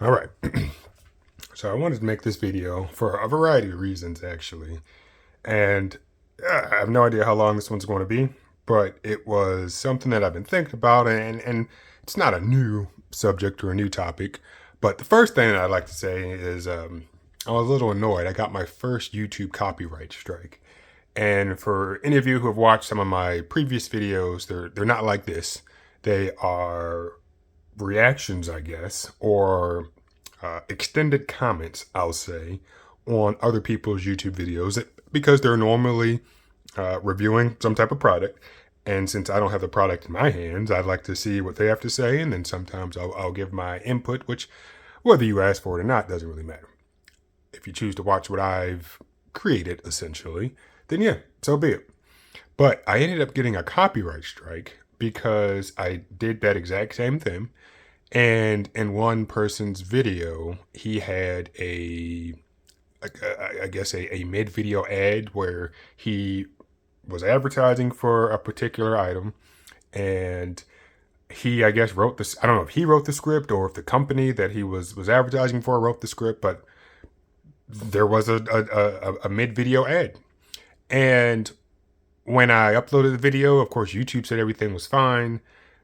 All right. So I wanted to make this video for a variety of reasons, actually. And I have no idea how long this one's going to be, but it was something that I've been thinking about, and it's not a new subject or a new topic. But the first thing that I'd like to say is I was a little annoyed. I got my first YouTube copyright strike. And for any of you who have watched some of my previous videos, they're not like this. They are reactions, I guess, or extended comments, I'll say, on other people's YouTube videos because they're normally reviewing some type of product. And since I don't have the product in my hands, I'd like to see what they have to say. And then sometimes I'll give my input, which whether you ask for it or not doesn't really matter. If you choose to watch what I've created, essentially, then yeah, so be it. But I ended up getting a copyright strike because I did that exact same thing. And in one person's video, he had I guess a mid-video ad where he was advertising for a particular item, and he, I guess, wrote this. I don't know if he wrote the script or if the company that he was advertising for wrote the script, but there was a mid-video ad. And when I uploaded the video, of course, YouTube said everything was fine.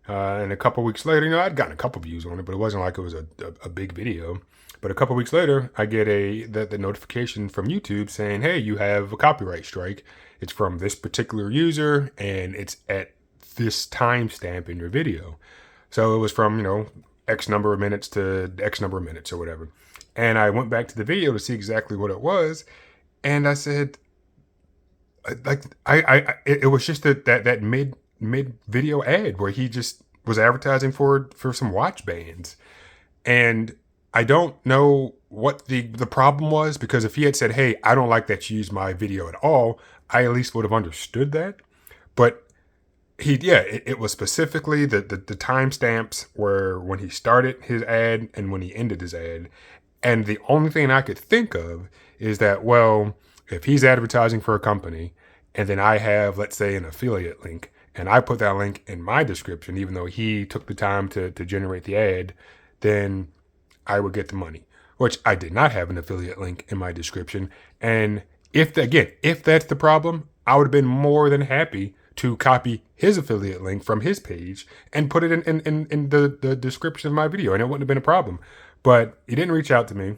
And a couple weeks later, I'd gotten a couple views on it, but it wasn't like it was a big video. But a couple weeks later, I get the notification from YouTube saying, hey, you have a copyright strike. It's from this particular user, and it's at this timestamp in your video. So it was from, X number of minutes to X number of minutes or whatever. And I went back to the video to see exactly what it was. And I said, it was just that mid video ad where he just was advertising for some watch bands. And I don't know what the problem was, because if he had said, hey, I don't like that you use my video at all, I at least would have understood that. But it was specifically the timestamps were when he started his ad and when he ended his ad. And the only thing I could think of is that, well, if he's advertising for a company and then I have, let's say, an affiliate link, and I put that link in my description, even though he took the time to generate the ad, then I would get the money, which I did not have an affiliate link in my description. And if that's the problem, I would have been more than happy to copy his affiliate link from his page and put it in the description of my video, and it wouldn't have been a problem. But he didn't reach out to me,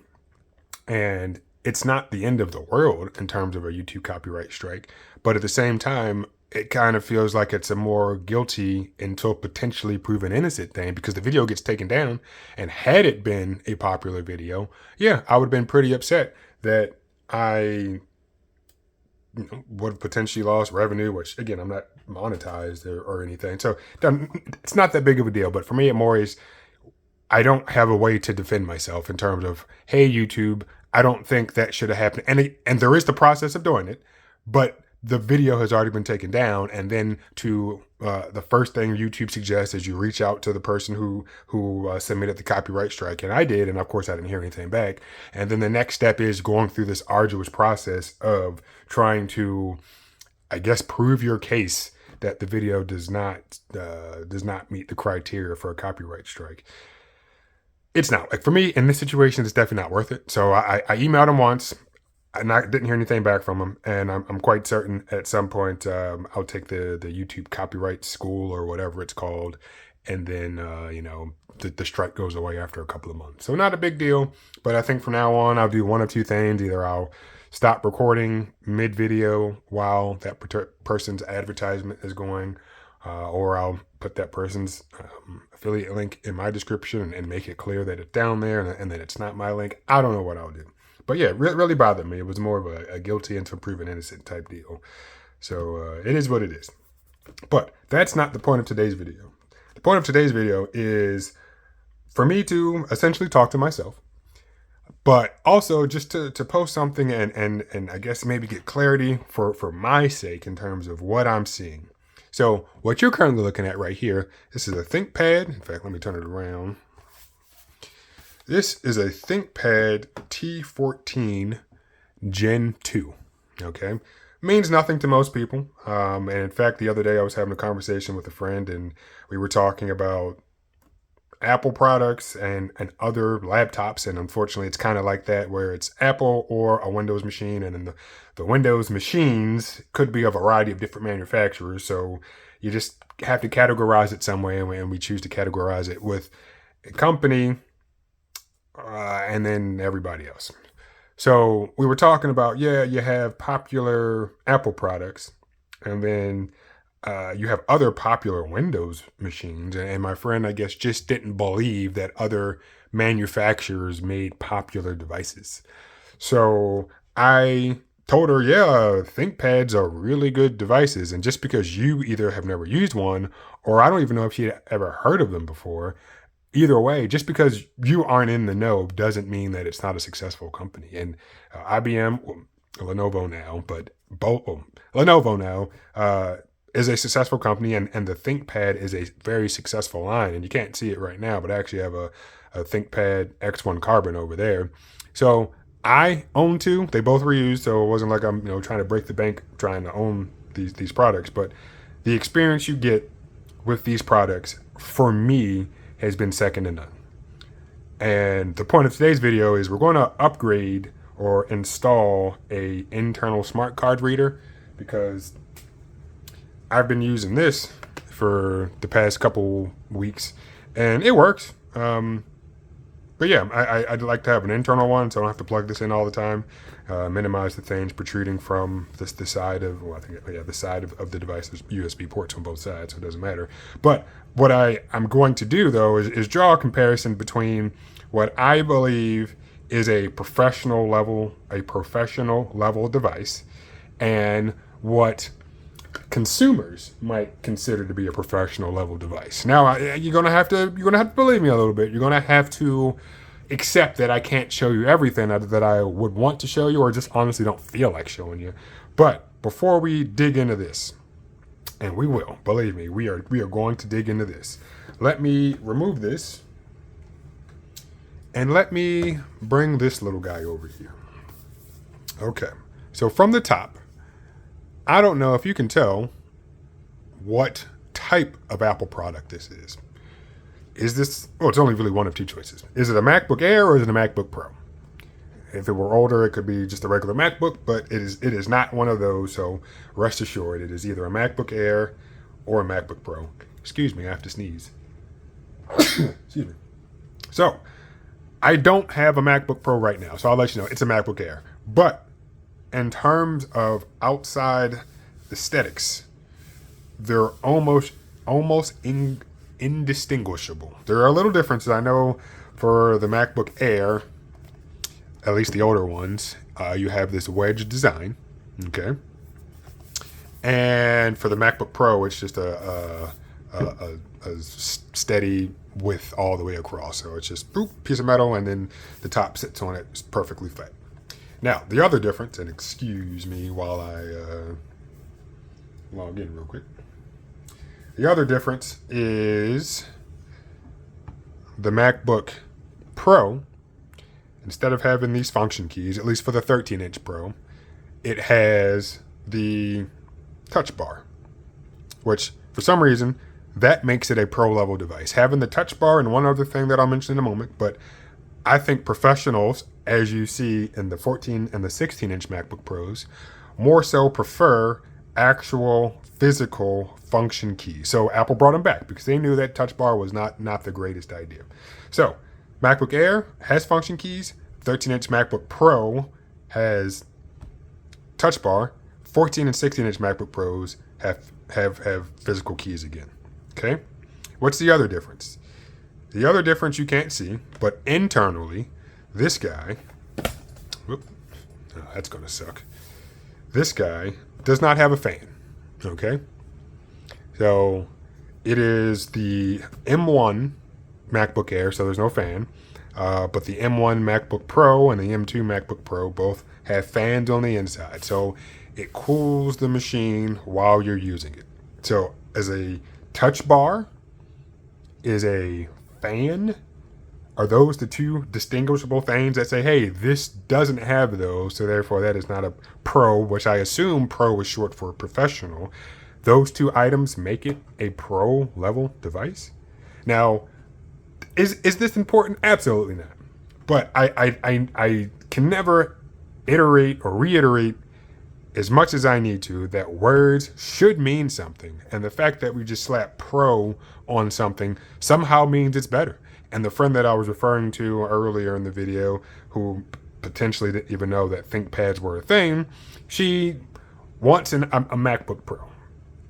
and it's not the end of the world in terms of a YouTube copyright strike. But at the same time, it kind of feels like it's a more guilty until potentially proven innocent thing, because the video gets taken down. And had it been a popular video, yeah, I would have been pretty upset that I would have potentially lost revenue, which, again, I'm not monetized or anything. So it's not that big of a deal. But for me, it more is, I don't have a way to defend myself in terms of, hey, YouTube, I don't think that should have happened. And there is the process of doing it, but the video has already been taken down. And then the first thing YouTube suggests is you reach out to the person who submitted the copyright strike. And I did. And of course, I didn't hear anything back. And then the next step is going through this arduous process of trying to, I guess, prove your case that the video does not meet the criteria for a copyright strike. It's not. Like, for me, in this situation, it's definitely not worth it. So I emailed him once, and I didn't hear anything back from him. And I'm quite certain at some point I'll take the YouTube copyright school or whatever it's called. And then, the strike goes away after a couple of months. So not a big deal. But I think from now on, I'll do one of two things. Either I'll stop recording mid-video while that person's advertisement is going, or I'll put that person's affiliate link in my description and make it clear that it's down there and that it's not my link. I don't know what I'll do. But yeah, really bothered me. It was more of a guilty until proven innocent type deal. So it is what it is. But that's not the point of today's video. The point of today's video is for me to essentially talk to myself, but also just to post something and I guess maybe get clarity for my sake in terms of what I'm seeing. So what you're currently looking at right here, this is a ThinkPad. In fact, let me turn it around. This is a ThinkPad T14 Gen 2, okay? Means nothing to most people. And in fact, the other day I was having a conversation with a friend, and we were talking about Apple products and other laptops. And unfortunately, it's kind of like that where it's Apple or a Windows machine. And then the Windows machines could be a variety of different manufacturers. So you just have to categorize it some way. And we choose to categorize it with a company and then everybody else. So we were talking about, yeah, you have popular Apple products, and then you have other popular Windows machines. And my friend, I guess, just didn't believe that other manufacturers made popular devices. So I told her, yeah, ThinkPads are really good devices. And just because you either have never used one, or I don't even know if she had ever heard of them before, either way, just because you aren't in the know doesn't mean that it's not a successful company. And IBM, well, Lenovo now, but Lenovo now is a successful company, and the ThinkPad is a very successful line. And you can't see it right now, but I actually have a ThinkPad X1 Carbon over there. So I own two. They both were used, so it wasn't like I'm trying to break the bank trying to own these products. But the experience you get with these products, for me, has been second to none. And the point of today's video is we're going to upgrade or install a internal smart card reader, because I've been using this for the past couple weeks and it works. But yeah, I'd like to have an internal one so I don't have to plug this in all the time. Minimize the things protruding from the side of, well, I think, yeah, the side of the device. There's USB ports on both sides, so it doesn't matter. But what I'm going to do, though, is draw a comparison between what I believe is a professional level device and what consumers might consider to be a professional level device. Now, you're gonna have to believe me a little bit. You're gonna have to accept that I can't show you everything that I would want to show you, or just honestly don't feel like showing you. But before we dig into this, and we will, believe me, we are going to dig into this. Let me remove this, and let me bring this little guy over here. Okay, so from the top, I don't know if you can tell what type of Apple product this is. Is this, well, it's only really one of two choices. Is it a MacBook Air or is it a MacBook Pro? If it were older, it could be just a regular MacBook, but it is not one of those. So rest assured, it is either a MacBook Air or a MacBook Pro. Excuse me, I have to sneeze. Excuse me. So I don't have a MacBook Pro right now, so I'll let you know it's a MacBook Air. But in terms of outside aesthetics, they're almost indistinguishable. There are little differences. I know for the MacBook Air, at least the older ones, you have this wedge design, okay? And for the MacBook Pro, it's just a steady width all the way across. So it's just boop, piece of metal, and then the top sits on it. It's perfectly flat. Now, the other difference, and excuse me while I log in real quick. The other difference is the MacBook Pro, instead of having these function keys, at least for the 13-inch Pro, it has the touch bar, which for some reason, that makes it a pro-level device. Having the touch bar, and one other thing that I'll mention in a moment, but I think professionals, as you see in the 14 and the 16-inch MacBook Pros, more so prefer actual physical function keys. So Apple brought them back because they knew that touch bar was not the greatest idea. So MacBook Air has function keys. 13-inch MacBook Pro has touch bar. 14 and 16-inch MacBook Pros have physical keys again. Okay? What's the other difference? The other difference you can't see, but internally, this guy, whoop, oh, that's going to suck. This guy does not have a fan, okay? So it is the M1 MacBook Air, so there's no fan, but the M1 MacBook Pro and the M2 MacBook Pro both have fans on the inside, so it cools the machine while you're using it. So as a touch bar is a fan, are those the two distinguishable things that say, hey, this doesn't have those, so therefore that is not a Pro, which I assume Pro is short for professional. Those two items make it a Pro level device. Now, Is this important? Absolutely not. But I can never iterate or reiterate as much as I need to that words should mean something. And the fact that we just slap pro on something somehow means it's better. And the friend that I was referring to earlier in the video, who potentially didn't even know that ThinkPads were a thing, she wants a MacBook Pro.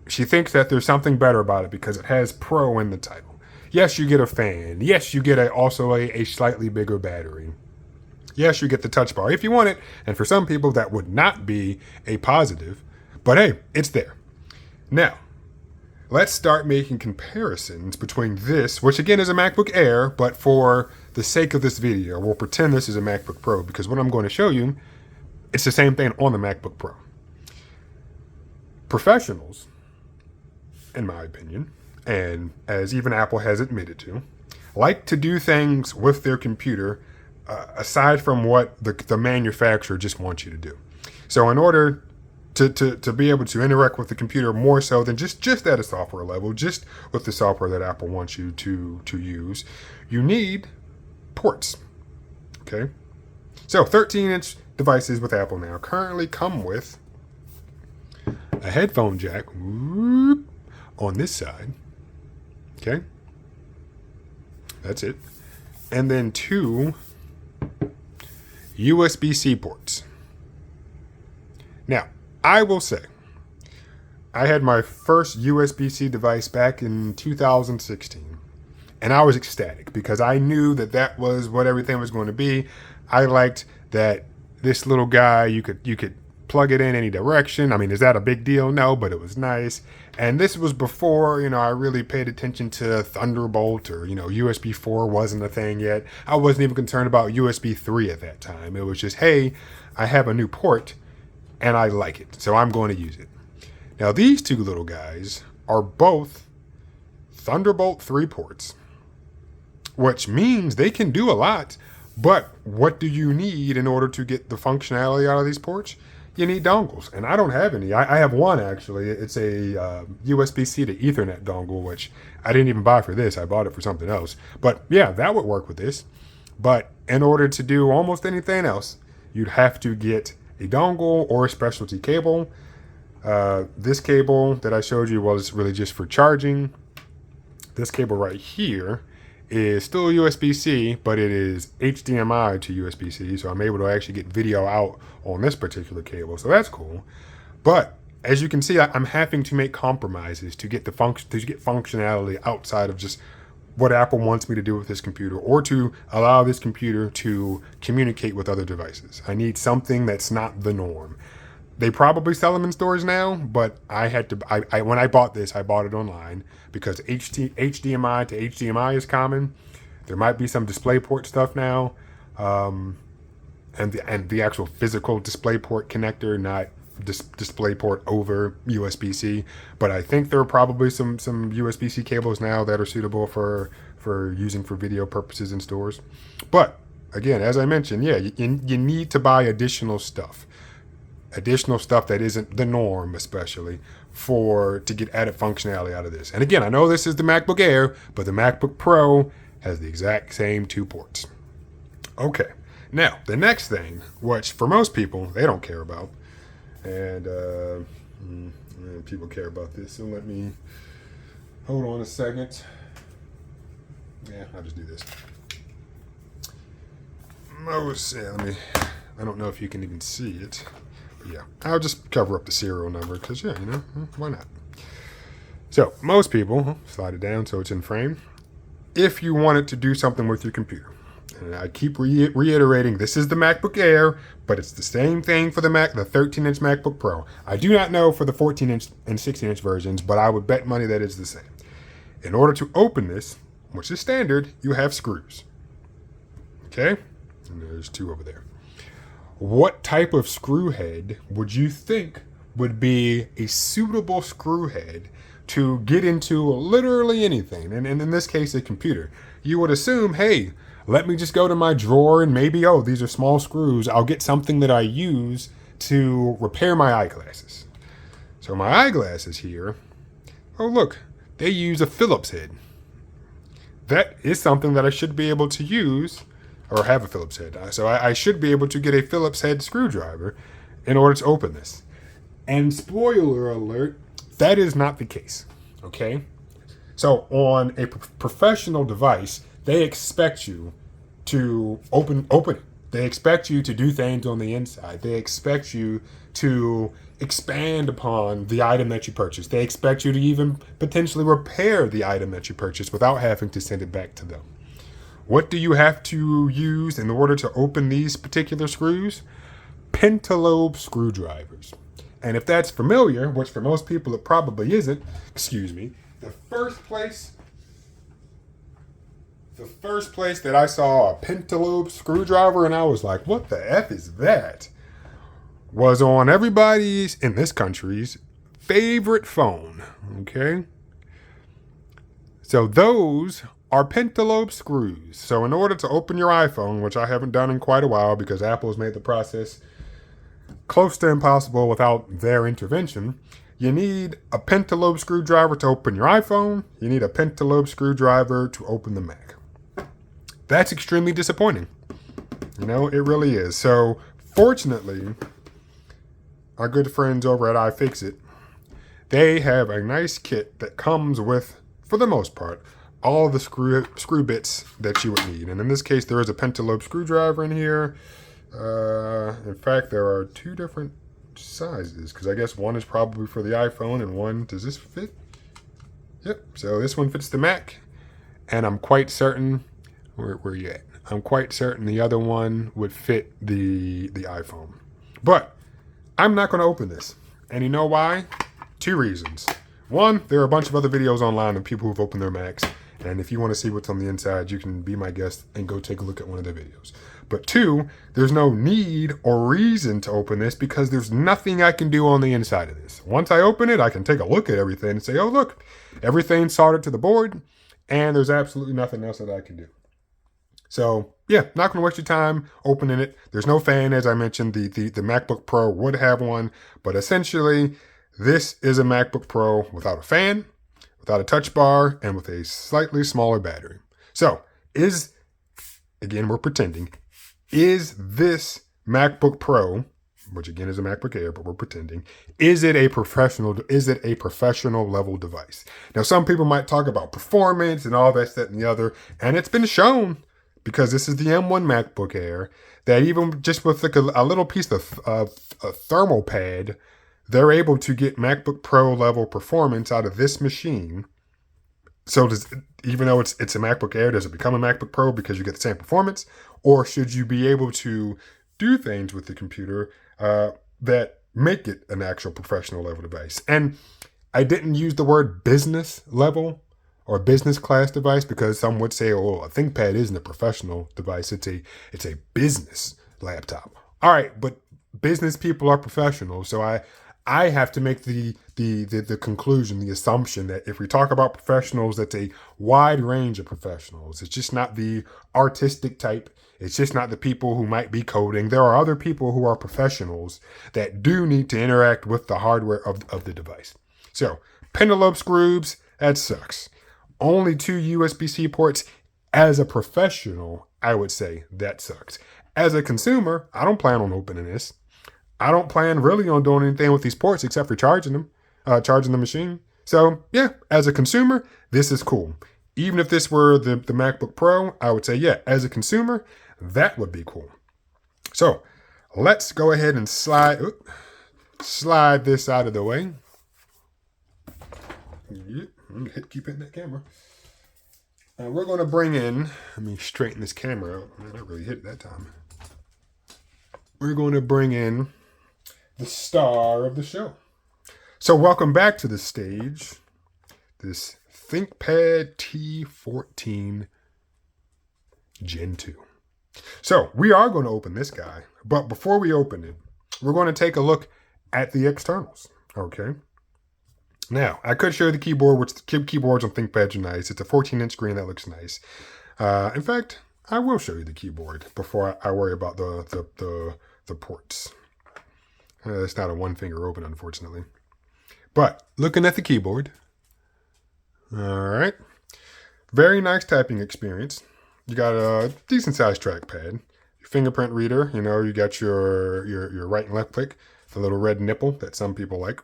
She thinks that there's something better about it because it has Pro in the title. Yes, you get a fan. Yes, you get also a slightly bigger battery. Yes, you get the touch bar if you want it. And for some people, that would not be a positive. But hey, it's there. Now, let's start making comparisons between this, which again is a MacBook Air, but for the sake of this video, we'll pretend this is a MacBook Pro because what I'm going to show you, it's the same thing on the MacBook Pro. Professionals, in my opinion, and as even Apple has admitted to, like to do things with their computer aside from what the manufacturer just wants you to do. So in order to be able to interact with the computer more so than just at a software level, just with the software that Apple wants you to use, you need ports. Okay? So 13-inch devices with Apple now currently come with a headphone jack on this side. Okay? That's it. And then 2 USB-C ports. Now, I will say, I had my first USB-C device back in 2016, and I was ecstatic because I knew that that was what everything was going to be. I liked that this little guy, you could plug it in any direction. I mean, is that a big deal? No, but it was nice. And this was before, I really paid attention to Thunderbolt or, USB 4 wasn't a thing yet. I wasn't even concerned about USB 3 at that time. It was just, hey, I have a new port and I like it, so I'm going to use it. Now, these two little guys are both Thunderbolt 3 ports, which means they can do a lot. But what do you need in order to get the functionality out of these ports? You need dongles, and I don't have any. I have one, actually. It's a USB-C to Ethernet dongle, which I didn't even buy for this. I bought it for something else. But yeah, that would work with this. But in order to do almost anything else, you'd have to get a dongle or a specialty cable. This cable that I showed you was really just for charging. This cable right here is still USB-C, but it is HDMI to USB-C, so I'm able to actually get video out on this particular cable, so that's cool. But as you can see, I'm having to make compromises to get functionality outside of just what Apple wants me to do with this computer, or to allow this computer to communicate with other devices. I need something that's not the norm. They probably sell them in stores now, but I had to. When I bought this, I bought it online because HDMI to HDMI is common. There might be some DisplayPort stuff now, and the actual physical DisplayPort connector, not DisplayPort over USB-C. But I think there are probably some USB-C cables now that are suitable for using for video purposes in stores. But again, as I mentioned, yeah, you need to buy additional stuff that isn't the norm, especially to get added functionality out of this. And again, I know this is the MacBook Air, but the MacBook Pro has the exact same 2 ports. Okay, now the next thing, which for most people they don't care about, and people care about this, so let me hold on a second. Yeah, I'll just do this. I don't know if you can even see it. Yeah, I'll just cover up the serial number because, yeah, why not? So, most people, slide it down so it's in frame. If you wanted to do something with your computer, and I keep reiterating, this is the MacBook Air, but it's the same thing for the 13-inch MacBook Pro. I do not know for the 14-inch and 16-inch versions, but I would bet money that it's the same. In order to open this, which is standard, you have screws. Okay? And there's 2 over there. What type of screw head would you think would be a suitable screw head to get into literally anything? And in this case, a computer. You would assume, hey, let me just go to my drawer and maybe, these are small screws. I'll get something that I use to repair my eyeglasses. So my eyeglasses here, look, they use a Phillips head. that is something that I should be able to use, or have a Phillips head. So I should be able to get a Phillips head screwdriver in order to open this. And spoiler alert, that is not the case. Okay? So on a professional device, they expect you to open it. They expect you to do things on the inside. They expect you to expand upon the item that you purchased. They expect you to even potentially repair the item that you purchased without having to send it back to them. What do you have to use in order to open these particular screws? Pentalobe screwdrivers. And if that's familiar, which for most people it probably isn't, excuse me, the first place that I saw a Pentalobe screwdriver and I was like, what the F is that? Was on everybody's, in this country's, favorite phone. Okay? So those are Pentalobe screws. So in order to open your iPhone, which I haven't done in quite a while because Apple has made the process close to impossible without their intervention, you need a Pentalobe screwdriver to open your iPhone. You need a Pentalobe screwdriver to open the Mac. That's extremely disappointing. You know, it really is. So fortunately, our good friends over at iFixit, they have a nice kit that comes with, for the most part, all the screw bits that you would need. And in this case, there is a Pentalobe screwdriver in here. In fact, there are two different sizes, because I guess one is probably for the iPhone and one, does this fit? Yep, so this one fits the Mac, and I'm quite certain, where you at? I'm quite certain the other one would fit the iPhone. But I'm not going to open this. And you know why? Two reasons. One, there are a bunch of other videos online of people who've opened their Macs, and if you want to see what's on the inside, you can be my guest and go take a look at one of their videos. But two, there's no need or reason to open this because there's nothing I can do on the inside of this. Once I open it, I can take a look at everything and say, oh, look, everything's soldered to the board, and there's absolutely nothing else that I can do. So, yeah, not going to waste your time opening it. There's no fan, as I mentioned. The MacBook Pro would have one, but essentially, this is a MacBook Pro without a fan, without a touch bar, and with a slightly smaller battery. So, again, we're pretending, is this MacBook Pro, which again is a MacBook Air, but we're pretending, is it a professional level device? Now, some people might talk about performance and all that, and the other, and it's been shown, because this is the M1 MacBook Air, that even just with like a little piece of a thermal pad, they're able to get MacBook Pro level performance out of this machine. So even though it's a MacBook Air, does it become a MacBook Pro because you get the same performance? Or should you be able to do things with the computer that make it an actual professional level device? And I didn't use the word business level or business class device because some would say, oh, a ThinkPad isn't a professional device. It's a business laptop. All right, but business people are professionals. So I have to make the conclusion, the assumption that if we talk about professionals, that's a wide range of professionals. It's just not the artistic type. It's just not the people who might be coding. There are other people who are professionals that do need to interact with the hardware of the device. So, Pentalobe screws, that sucks. Only 2 USB-C ports. As a professional, I would say that sucks. As a consumer, I don't plan on opening this. I don't plan really on doing anything with these ports except for charging the machine. So yeah, as a consumer, this is cool. Even if this were the MacBook Pro, I would say, yeah, as a consumer, that would be cool. So let's go ahead and slide this out of the way. Keep hitting that camera. And we're going to bring in, let me straighten this camera out. Man, I really hit it that time. We're going to bring in the star of the show. So welcome back to the stage, this ThinkPad T14 Gen 2. So we are going to open this guy, but before we open it, we're going to take a look at the externals, okay? Now, I could show you the keyboard, which the keyboards on ThinkPads are nice. It's a 14-inch screen that looks nice. In fact, I will show you the keyboard before I worry about the ports. It's not a one-finger open, unfortunately. But looking at the keyboard, all right, Very nice typing experience. You got a decent sized trackpad. Your fingerprint reader, you know, you got your right and left click, the little red nipple that some people like.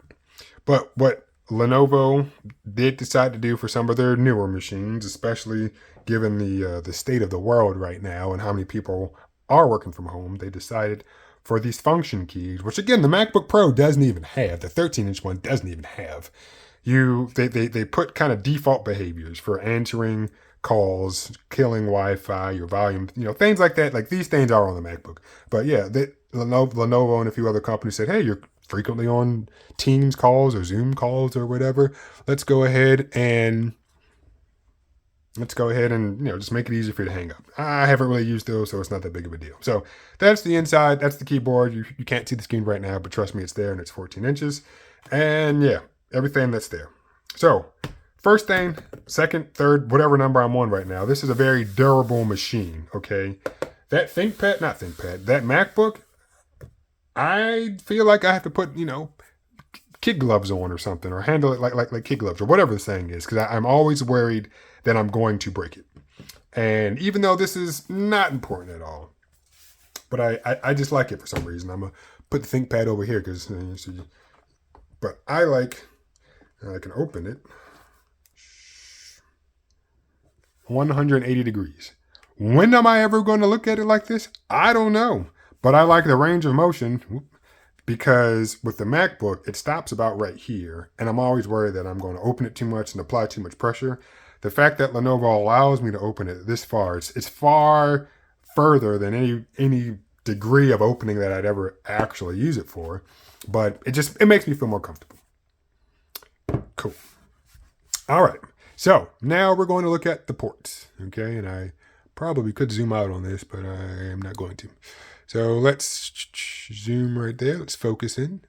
But what Lenovo did decide to do for some of their newer machines, especially given the state of the world right now and how many people are working from home, they decided for these function keys, which again the MacBook Pro doesn't even have, the 13-inch one doesn't even have. They put kind of default behaviors for answering calls, killing Wi-Fi, your volume, you know, things like that. Like these things are on the MacBook. But yeah, Lenovo and a few other companies said, hey, you're frequently on Teams calls or Zoom calls or whatever. Let's go ahead and you know, just make it easier for you to hang up. I haven't really used those, so it's not that big of a deal. So that's the inside. That's the keyboard. You can't see the screen right now, but trust me, it's there and it's 14 inches. And yeah, everything that's there. So first thing, second, third, whatever number I'm on right now, this is a very durable machine, okay? That that MacBook, I feel like I have to put, you know, kid gloves on or something, or handle it like kid gloves or whatever the saying is, because I'm always worried that I'm going to break it. And even though this is not important at all, but I just like it for some reason. I'm going to put the ThinkPad over here because, but I can open it 180 degrees. When am I ever going to look at it like this? I don't know. But I like the range of motion because with the MacBook, it stops about right here. And I'm always worried that I'm going to open it too much and apply too much pressure. The fact that Lenovo allows me to open it this far, it's far further than any degree of opening that I'd ever actually use it for. But it makes me feel more comfortable. Cool. All right. So now we're going to look at the ports. Okay. And I probably could zoom out on this, but I am not going to. So let's zoom right there. Let's focus in.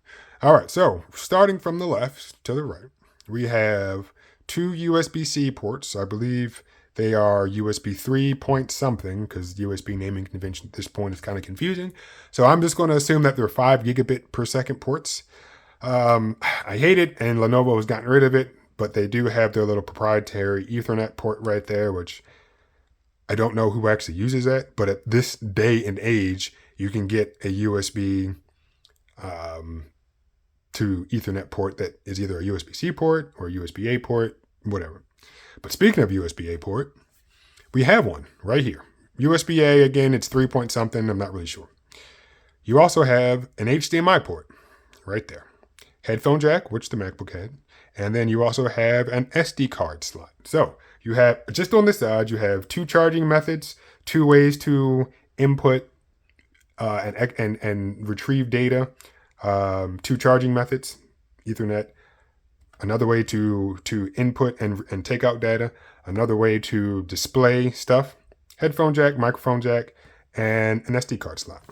All right. So starting from the left to the right, we have two USB-C ports. I believe they are USB 3 point something because USB naming convention at this point is kind of confusing. So I'm just going to assume that they're 5 gigabit per second ports. I hate it, and Lenovo has gotten rid of it, but they do have their little proprietary Ethernet port right there, which I don't know who actually uses that, but at this day and age, you can get a USB to Ethernet port that is either a USB-C port or a USB-A port, whatever. But speaking of USB-A port, we have one right here. USB-A, again, it's 3 point something, I'm not really sure. You also have an HDMI port right there. Headphone jack, which the MacBook had. And then you also have an SD card slot. So you have, just on this side, you have 2 charging methods, 2 ways to input and retrieve data, 2 charging methods, Ethernet, another way to input and take out data, another way to display stuff, headphone jack, microphone jack, and an SD card slot.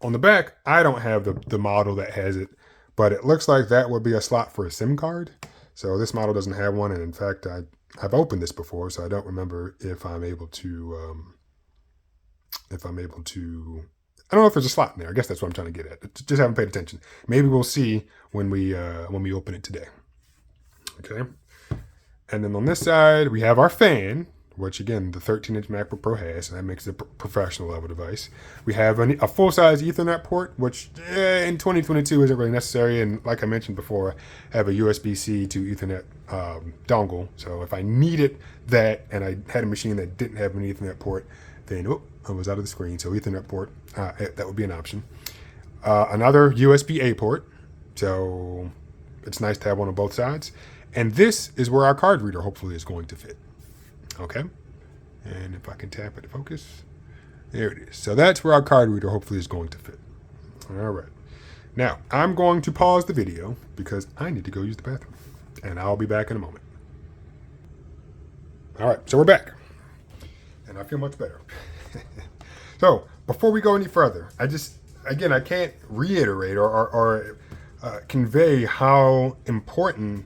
On the back, I don't have the model that has it, but it looks like that would be a slot for a SIM card. So this model doesn't have one, and in fact, I've opened this before, so I don't remember if I'm able to. I don't know if there's a slot in there. I guess that's what I'm trying to get at. Just haven't paid attention. Maybe we'll see when we open it today. Okay. And then on this side, we have our fan, which again, the 13-inch MacBook Pro has, and that makes it a professional level device. We have a full-size Ethernet port, which in 2022 isn't really necessary. And like I mentioned before, I have a USB-C to Ethernet dongle. So if I needed that and I had a machine that didn't have an Ethernet port, then I was out of the screen. So Ethernet port, that would be an option. Another USB-A port. So it's nice to have one on both sides. And this is where our card reader hopefully is going to fit. Okay. And if I can tap it to focus, there it is. So that's where our card reader hopefully is going to fit. All right. Now, I'm going to pause the video because I need to go use the bathroom. And I'll be back in a moment. All right. So we're back. And I feel much better. So before we go any further, I can't reiterate or convey how important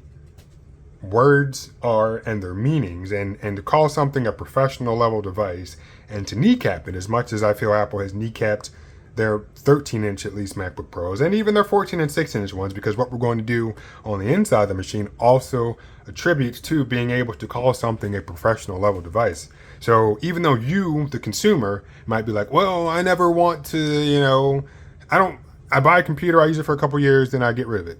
words are and their meanings, and to call something a professional level device and to kneecap it as much as I feel Apple has kneecapped their 13-inch at least MacBook Pros, and even their 14 and 16-inch ones, because what we're going to do on the inside of the machine also attributes to being able to call something a professional level device. So even though you, the consumer, might be like, well, I never want to, I buy a computer, I use it for a couple years, then I get rid of it.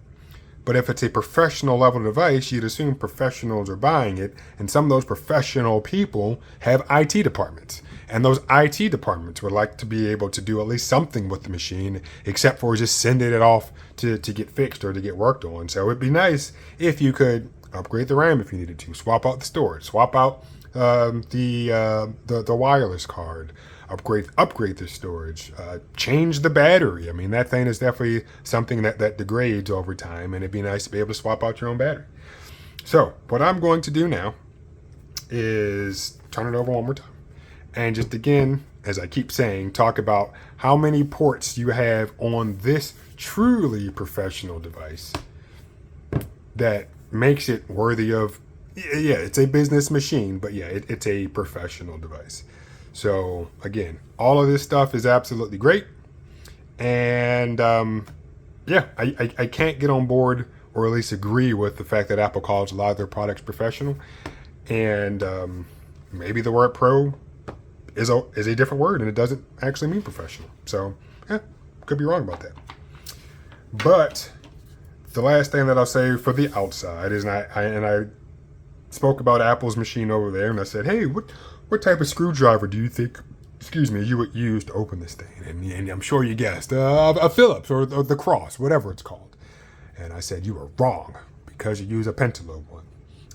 But if it's a professional level device, you'd assume professionals are buying it, and some of those professional people have IT departments. And those IT departments would like to be able to do at least something with the machine, except for just sending it off to get fixed or to get worked on. So it'd be nice if you could upgrade the RAM if you needed to, swap out the storage, swap out the wireless card, upgrade the storage, change the battery. I mean, that thing is definitely something that degrades over time, and it'd be nice to be able to swap out your own battery. So what I'm going to do now is turn it over one more time, and just again, as I keep saying, talk about how many ports you have on this truly professional device that makes it worthy of, yeah, it's a business machine, but yeah, it's a professional device. So again, all of this stuff is absolutely great. And yeah, I can't get on board, or at least agree with the fact that Apple calls a lot of their products professional. And maybe the word pro is a different word, and it doesn't actually mean professional. So yeah, could be wrong about that. But the last thing that I'll say for the outside is, I spoke about Apple's machine over there, and I said, hey, what type of screwdriver do you think, you would use to open this thing? And I'm sure you guessed a Phillips or the Cross, whatever it's called. And I said, you were wrong, because you use a Pentalobe one.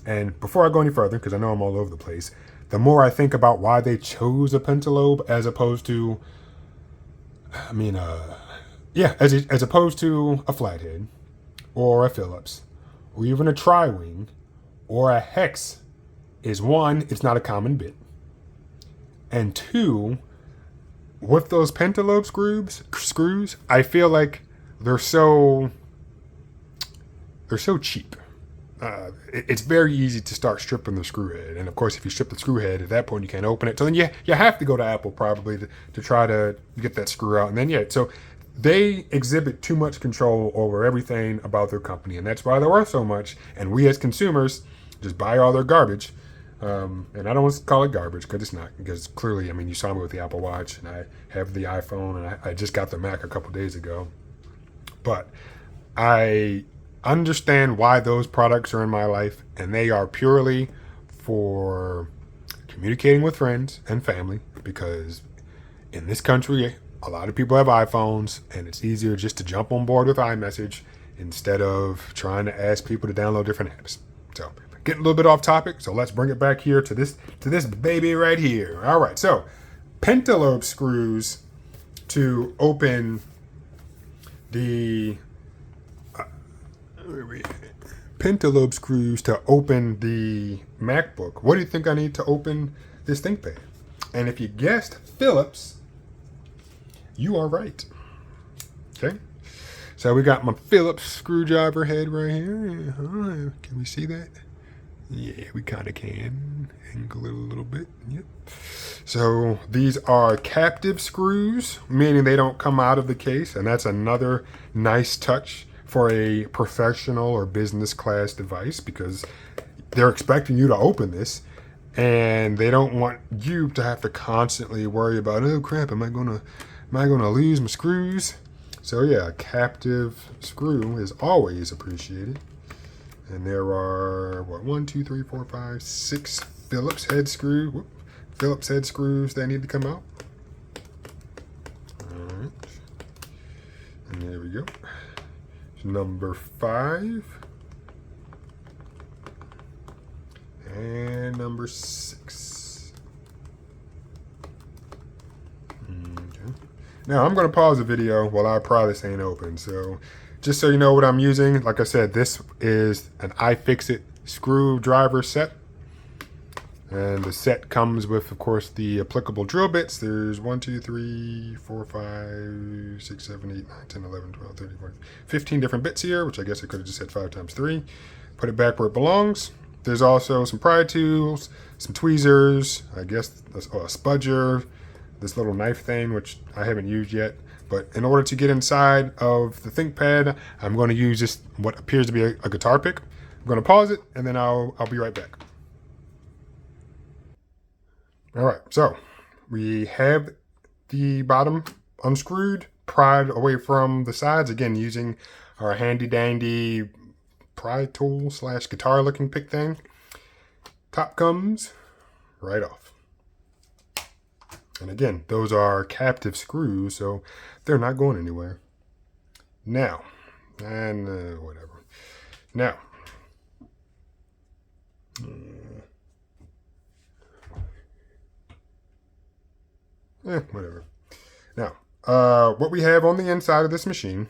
And before I go any further, because I know I'm all over the place, the more I think about why they chose a Pentalobe as opposed to, as opposed to a flathead or a Phillips or even a tri-wing or a hex, is one, it's not a common bit. And two, with those Pentalobe screws, I feel like they're so cheap. It's very easy to start stripping the screw head. And of course, if you strip the screw head, at that point you can't open it. So then you have to go to Apple probably to try to get that screw out. And then so they exhibit too much control over everything about their company. And that's why they're worth so much. And we as consumers just buy all their garbage. And I don't want to call it garbage, because it's not. Because clearly, you saw me with the Apple Watch, and I have the iPhone, and I just got the Mac a couple days ago. But I understand why those products are in my life, and they are purely for communicating with friends and family, because in this country, a lot of people have iPhones, and it's easier just to jump on board with iMessage instead of trying to ask people to download different apps. So getting a little bit off topic, so let's bring it back here to this baby right here. All right, so Pentalobe screws to open the Pentalobe screws to open the MacBook. What do you think I need to open this ThinkPad? And if you guessed Phillips, you are right. Okay, so we got my Phillips screwdriver head right here. Can we see that? Yeah, we kind of can. Angle it a little bit. Yep. So these are captive screws, meaning they don't come out of the case. And that's another nice touch for a professional or business class device, because they're expecting you to open this, and they don't want you to have to constantly worry about, oh crap, am I gonna lose my screws? So yeah, a captive screw is always appreciated. And there are, 6 Phillips head screws that need to come out. All right. And there we go. Number 5. And number 6. Okay. Now I'm going to pause the video while I pry this ain't open. So just so you know what I'm using, like I said, this is an iFixit screwdriver set. And the set comes with, of course, the applicable drill bits. There's 1, 2, 3, 4, 5, 6, 7, 8, 9, 10, 11, 12, 13, 14, 15 different bits here, which I guess I could have just said 5 times 3. Put it back where it belongs. There's also some pry tools, some tweezers, I guess a spudger, this little knife thing, which I haven't used yet. But in order to get inside of the ThinkPad, I'm going to use just what appears to be a guitar pick. I'm going to pause it, and then I'll be right back. All right, so we have the bottom unscrewed, pried away from the sides, again using our handy dandy pry tool / guitar looking pick thing. Top comes right off. And again, those are captive screws, so they're not going anywhere. Now, whatever. Now, whatever. Now, what we have on the inside of this machine,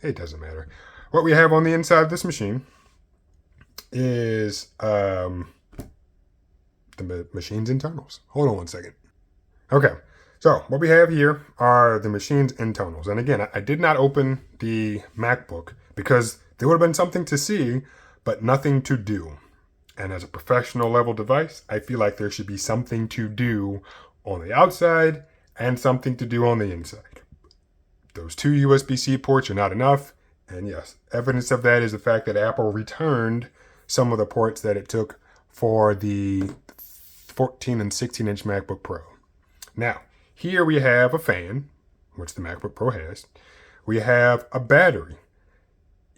it doesn't matter. What we have on the inside of this machine is the machine's internals. Hold on one second. Okay, so what we have here are the machine's internals. And again, I did not open the MacBook because there would have been something to see, but nothing to do. And as a professional level device, I feel like there should be something to do on the outside and something to do on the inside. Those 2 USB-C ports are not enough. And yes, evidence of that is the fact that Apple returned some of the ports that it took for the 14 and 16-inch MacBook Pro. Now, here we have a fan, which the MacBook Pro has. We have a battery.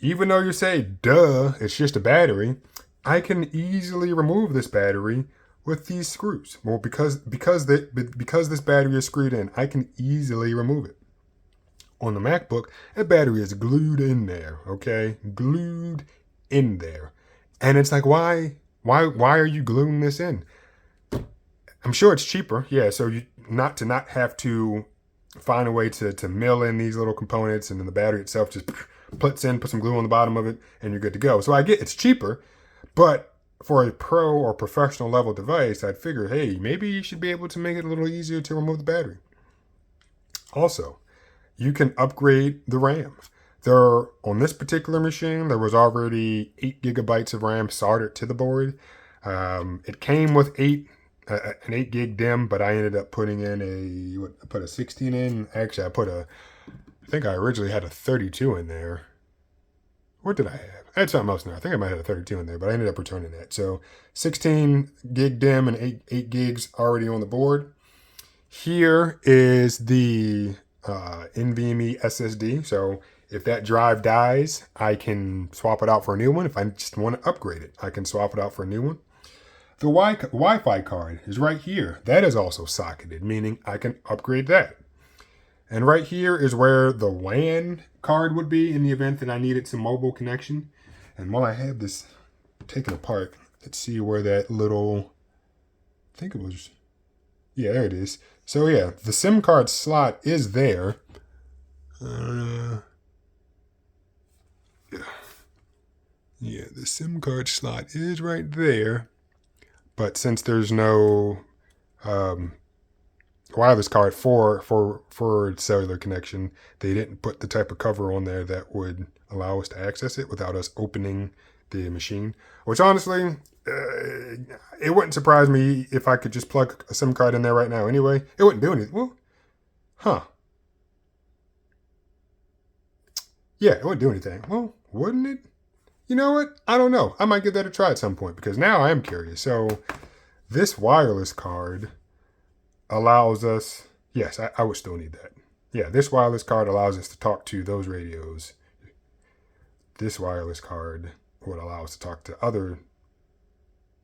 Even though you say, duh, it's just a battery, I can easily remove this battery with these screws. Well, because this battery is screwed in, I can easily remove it. On the MacBook, that battery is glued in there, okay? Glued in there. And it's like, why are you gluing this in? I'm sure it's cheaper, yeah, so you not have to find a way to mill in these little components, and then the battery itself just put some glue on the bottom of it, and you're good to go. So I get it's cheaper, but for a pro or professional level device, I'd figure, hey, maybe you should be able to make it a little easier to remove the battery. Also, you can upgrade the RAM. On this particular machine, there was already 8 gigabytes of RAM soldered to the board. It came with an 8 gig DIMM, but I ended up putting in I put a 16 in. Actually, I think I originally had a 32 in there. What did I have? I had something else in there. I think I might have a 32 in there, but I ended up returning that. So 16 gig DIMM and 8 gigs already on the board. Here is the Nvme Ssd. So if that drive dies, I can swap it out for a new one. If I just want to upgrade it, I can swap it out for a new one. The Wi-Fi card is right here. That is also socketed, meaning I can upgrade that. And right here is where the WAN card would be in the event that I needed some mobile connection. And while I have this taken apart, let's see where that little, I think it was, yeah, there it is. So yeah, the SIM card slot is there. Yeah, the SIM card slot is right there. But since there's no wireless card for cellular connection, they didn't put the type of cover on there that would allow us to access it without us opening the machine. Which honestly, it wouldn't surprise me if I could just plug a SIM card in there right now anyway. It wouldn't do anything. Well, huh. Yeah, it wouldn't do anything. Well, wouldn't it? You know what? I don't know. I might give that a try at some point because now I am curious. So this wireless card allows us, yes, I would still need that. Yeah, this wireless card allows us to talk to those radios. This wireless card would allow us to talk to other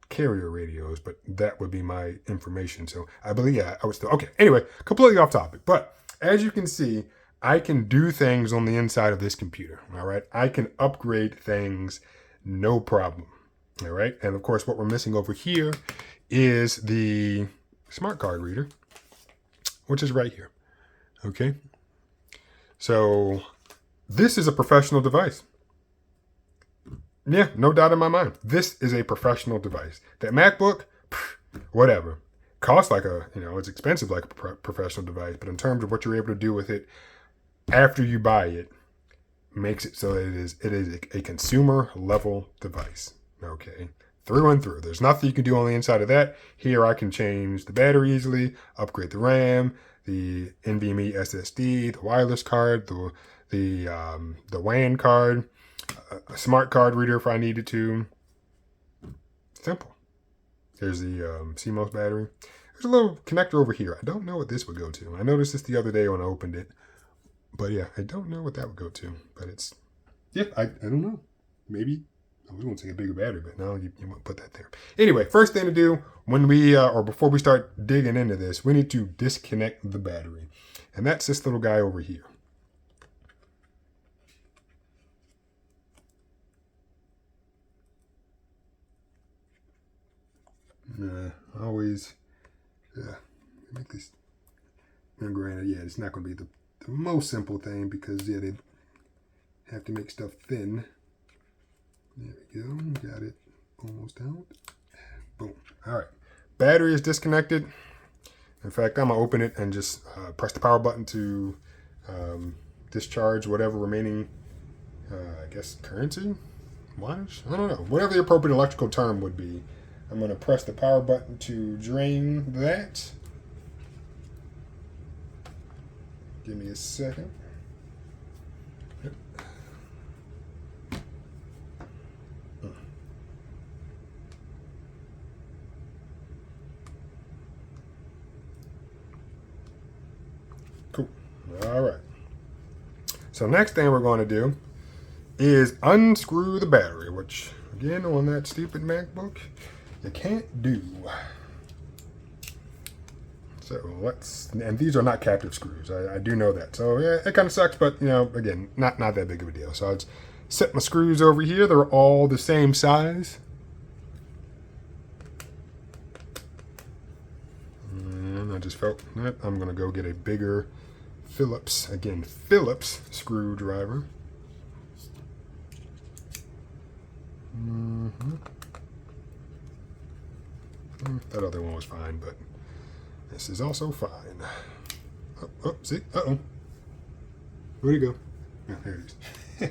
carrier radios, but that would be my information. So I believe, yeah, I would still, okay. Anyway, completely off topic. But as you can see, I can do things on the inside of this computer, all right? I can upgrade things, no problem, all right? And of course, what we're missing over here is the smart card reader, which is right here, okay? So this is a professional device. Yeah, no doubt in my mind. This is a professional device. That MacBook, whatever. Costs like it's expensive like a professional device, but in terms of what you're able to do with it after you buy it, makes it so that it is a consumer level device. Okay. through and through. There's nothing you can do on the inside of that. Here I can change the battery easily, upgrade the RAM, the Nvme Ssd, the wireless card, the WAN card, a smart card reader if I needed to. Simple. There's the CMOS battery. There's a little connector over here. I don't know what this would go to. I noticed this the other day when I opened it. But yeah, I don't know what that would go to. But it's, yeah, I don't know. Maybe, I was going to say a bigger battery, but no, you won't put that there. Anyway, first thing to do when we, or before we start digging into this, we need to disconnect the battery. And that's this little guy over here. Always, make this, and granted, yeah, it's not going to be the most simple thing because, yeah, they have to make stuff thin. There we go, got it almost out. Boom. All right, battery is disconnected. In fact, I'm going to open it and just press the power button to discharge whatever remaining, I guess, currency? Wattage? I don't know. Whatever the appropriate electrical term would be. I'm going to press the power button to drain that. Give me a second. Yep. Cool. All right. So next thing we're going to do is unscrew the battery, which, again, on that stupid MacBook, you can't do. So let's, and these are not captive screws. I do know that. So yeah, it kind of sucks, but you know, again, not that big of a deal. So I'll set my screws over here. They're all the same size. And I just felt that I'm gonna go get a bigger Phillips screwdriver. That other one was fine, but this is also fine. Oh, see? Uh-oh. Where'd it go? Oh, there it is.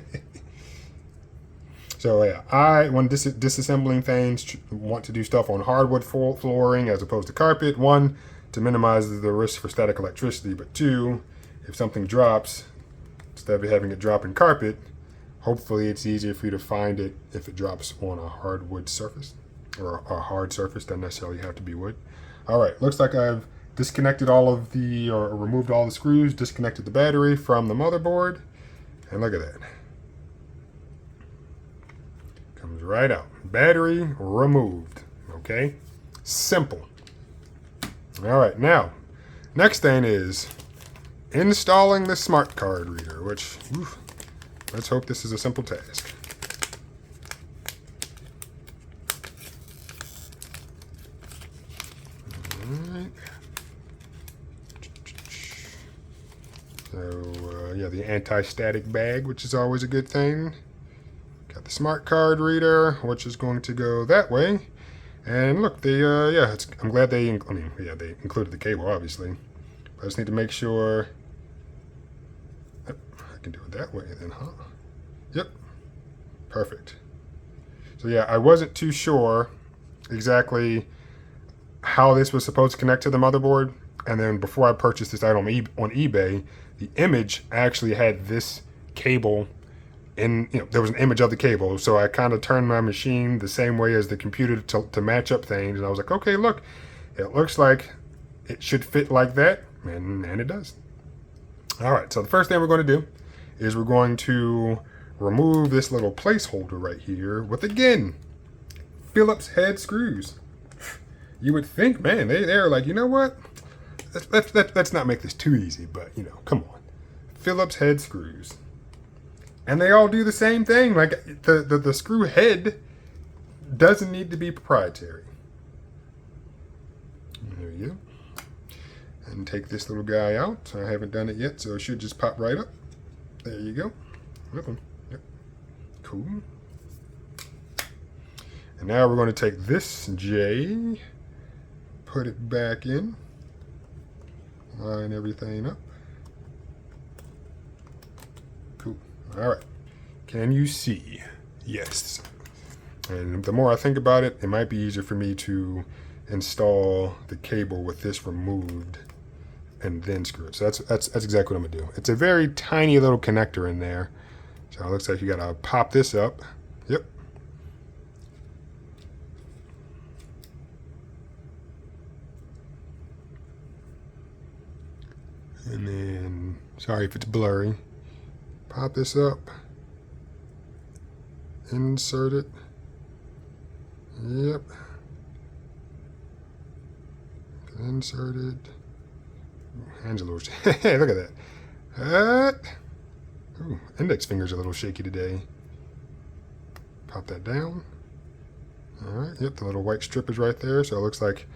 So, yeah, when disassembling things, want to do stuff on hardwood flooring as opposed to carpet. One, to minimize the risk for static electricity. But two, if something drops, instead of having it drop in carpet, hopefully it's easier for you to find it if it drops on a hardwood surface. Or a hard surface, doesn't necessarily have to be wood. All right, looks like I've disconnected all of the, or removed all the screws, disconnected the battery from the motherboard, and look at that. Comes right out. Battery removed, okay? Simple. All right, now, next thing is installing the smart card reader, which, let's hope this is a simple task. So, yeah, the anti-static bag, which is always a good thing. Got the smart card reader, which is going to go that way. And look, they, I'm glad they, they included the cable, obviously. But I just need to make sure. Yep, I can do it that way then, huh? Yep, perfect. So yeah, I wasn't too sure exactly how this was supposed to connect to the motherboard. And then before I purchased this item on eBay, the image actually had this cable in, there was an image of the cable. So I kind of turned my machine the same way as the computer to match up things. And I was like, okay, look, it looks like it should fit like that. And it does. All right, so the first thing we're going to do is we're going to remove this little placeholder right here with, again, Phillips head screws. You would think, man, they're like, you know what? Let's not make this too easy, but, come on. Phillips head screws. And they all do the same thing. Like, the screw head doesn't need to be proprietary. There you go. And take this little guy out. I haven't done it yet, so it should just pop right up. There you go. Yep. Cool. And now we're going to take this J, put it back in, line everything up. Cool. All right. Can you see? Yes. And the more I think about it, it might be easier for me to install the cable with this removed and then screw it. So that's exactly what I'm gonna do. It's a very tiny little connector in there. So it looks like you gotta pop this up. Yep. And then, sorry if it's blurry, pop this up, insert it. Yep. Insert it. Hands a little hey, look at that. Ooh, index fingers a little shaky today. Pop that down. All right. Yep, the little white strip is right there, so it looks like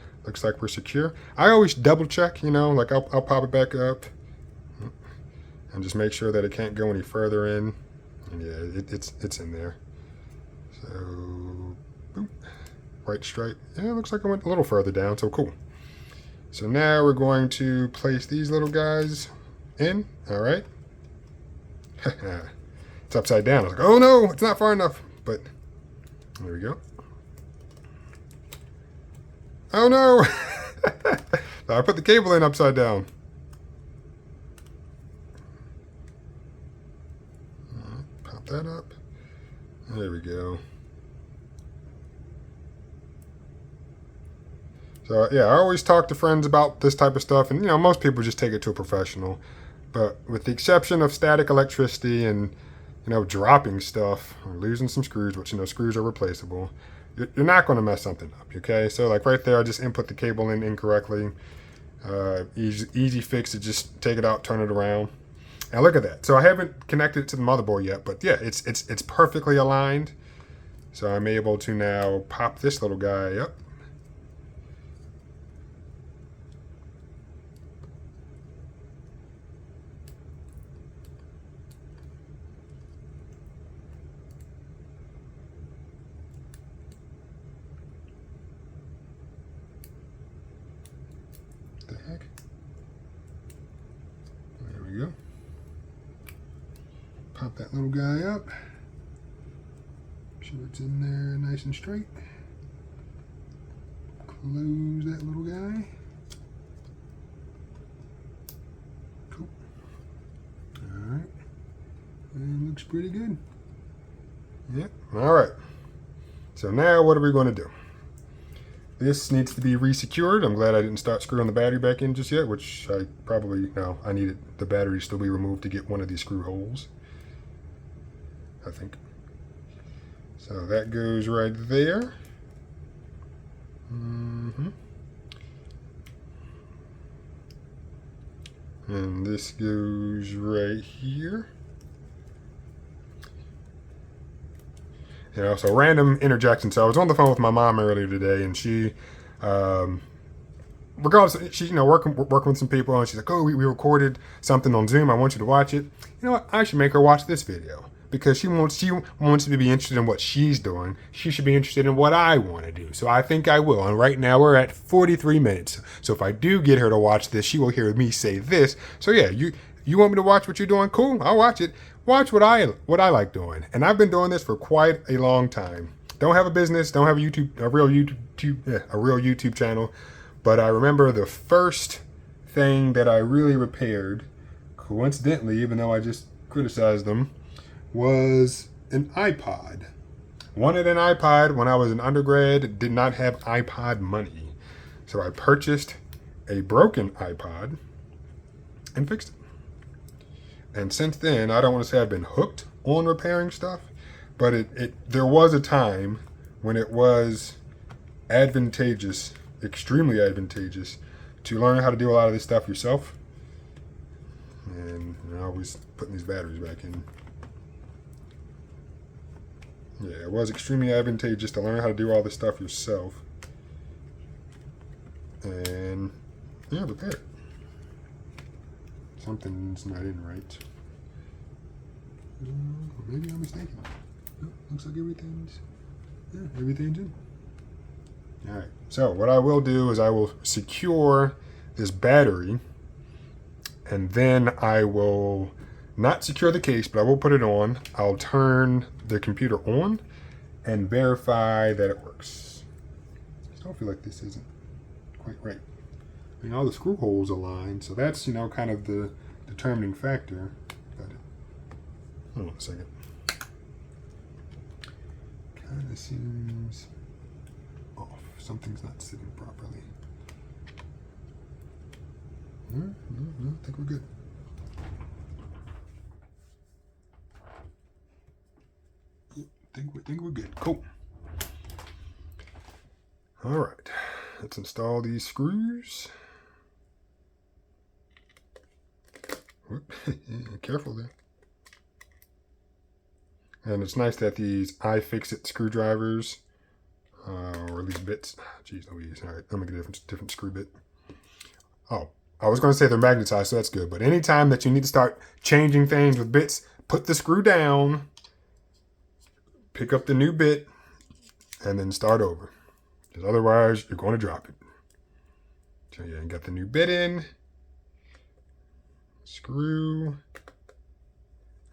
we're secure. I always double check, you know, like I'll pop it back up and just make sure that it can't go any further in. And yeah, it's in there. So, boom, white stripe. Yeah, it looks like I went a little further down, so cool. So now we're going to place these little guys in. All right. It's upside down. I was like, oh no, it's not far enough. But there we go. Oh no. So I put the cable in upside down. Pop that up. There we go. So yeah, I always talk to friends about this type of stuff, and you know, most people just take it to a professional. But with the exception of static electricity and, you know, dropping stuff or losing some screws, which, you know, screws are replaceable, you're not going to mess something up, okay? So like right there, I just input the cable in incorrectly. Easy fix to just take it out, turn it around. Now look at that. So I haven't connected it to the motherboard yet, but yeah, it's perfectly aligned. So I'm able to now pop this little guy up. There we go. Pop that little guy up. Make sure it's in there nice and straight. Close that little guy. Cool. Alright. And looks pretty good. Yep. Alright. So now what are we going to do? This needs to be resecured. I'm glad I didn't start screwing the battery back in just yet, which I probably, no, I needed the battery to still be removed to get one of these screw holes, I think. So that goes right there. And this goes right here. You know, so random interjection. So I was on the phone with my mom earlier today, and she, regardless, she, you know, working with some people, and she's like, "Oh, we recorded something on Zoom. I want you to watch it." You know what? I should make her watch this video because she wants to be interested in what she's doing. She should be interested in what I want to do. So I think I will. And right now we're at 43 minutes. So if I do get her to watch this, she will hear me say this. So yeah, you want me to watch what you're doing? Cool, I'll watch it. Watch what I like doing, and I've been doing this for quite a long time. Don't have a business, don't have a real YouTube channel, but I remember the first thing that I really repaired, coincidentally, even though I just criticized them, was an iPod. Wanted an iPod when I was an undergrad, did not have iPod money, so I purchased a broken iPod and fixed it. And since then, I don't want to say I've been hooked on repairing stuff, but there was a time when it was advantageous, extremely advantageous, to learn how to do a lot of this stuff yourself. And you know, always putting these batteries back in. Yeah, it was extremely advantageous to learn how to do all this stuff yourself. And yeah, repair it. Something's not in right. Maybe I'm mistaken. No, looks like everything's in. All right. So what I will do is I will secure this battery, and then I will not secure the case, but I will put it on. I'll turn the computer on, and verify that it works. I still feel like this isn't quite right. I mean, all the screw holes align, so that's, you know, kind of the determining factor. But hold on a second. Kind of seems off. Something's not sitting properly. No, I think we're good. Think we're good. Cool. All right, let's install these screws. Careful there. And it's nice that these iFixit screwdrivers, or at least bits. Jeez Louise. All right, let me get a different screw bit. Oh, I was going to say they're magnetized, so that's good. But anytime that you need to start changing things with bits, put the screw down, pick up the new bit, and then start over. Because otherwise, you're going to drop it. So yeah, you got the new bit in. Screw.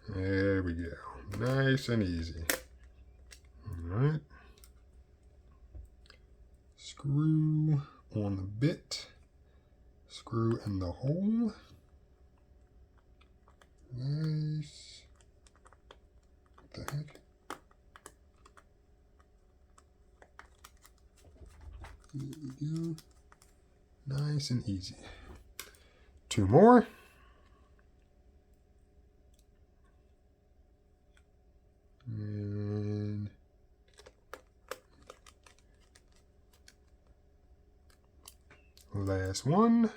There we go. Nice and easy. All right. Screw on the bit. Screw in the hole. Nice. What the heck? There we go. Nice and easy. Two more. And last one.